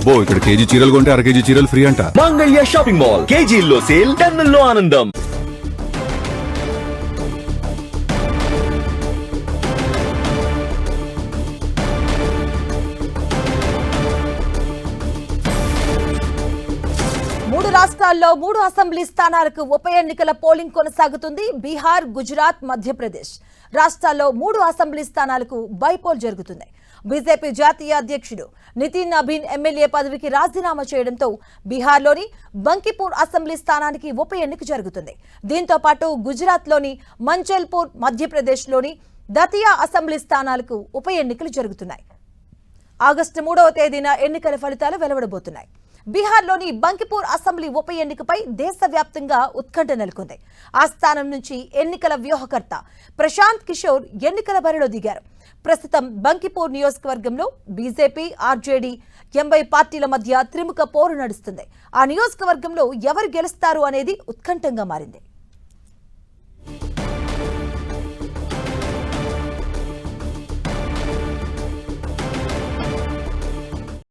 అబ్బో ఇక్కడ కేజీ చీరలు కొంటే అర కేజీ చీరలు ఫ్రీ అంట. మంగళ్య షాపింగ్ మాల్ కేజీల్లో సేల్, టన్నుల్లో ఆనందం. మూడు రాష్ట్రాల్లో 3 అసెంబ్లీ స్థానాలకు ఉప ఎన్నికల పోలింగ్ కొనసాగుతుంది. బీహార్, గుజరాత్, మధ్యప్రదేశ్ రాష్ట్రాల్లో 3 అసెంబ్లీ స్థానాలకు బైపోల్ జరుగుతుంది. బీజేపీ జాతీయ అధ్యక్షుడు నితిన్ నబీన్ ఎమ్మెల్యే పదవికి రాజీనామా చేయడంతో బీహార్లోని బంకిపూర్ అసెంబ్లీ స్థానానికి ఉప ఎన్నిక జరుగుతుంది. దీంతో పాటు గుజరాత్లోని మంచల్పూర్, మధ్యప్రదేశ్లోని దతియా అసెంబ్లీ స్థానాలకు ఉప ఎన్నికలు జరుగుతున్నాయి. ఆగస్టు 3వ తేదీన ఎన్నికల ఫలితాలు వెలువడబోతున్నాయి. బీహార్లోని బంకిపూర్ అసెంబ్లీ ఉప ఎన్నికపై దేశవ్యాప్తంగా ఉత్కంఠ నెలకొంది. ఆ స్థానం నుంచి ఎన్నికల వ్యూహకర్త ప్రశాంత్ కిషోర్ ఎన్నికల బరిలో దిగారు. ప్రస్తుతం బంకిపూర్ నియోజకవర్గంలో బీజేపీ, ఆర్జేడీ, 80 పార్టీల మధ్య త్రిముఖ పోరు నడుస్తుంది. ఆ నియోజకవర్గంలో ఎవరు గెలుస్తారు అనేది ఉత్కంఠంగా మారింది.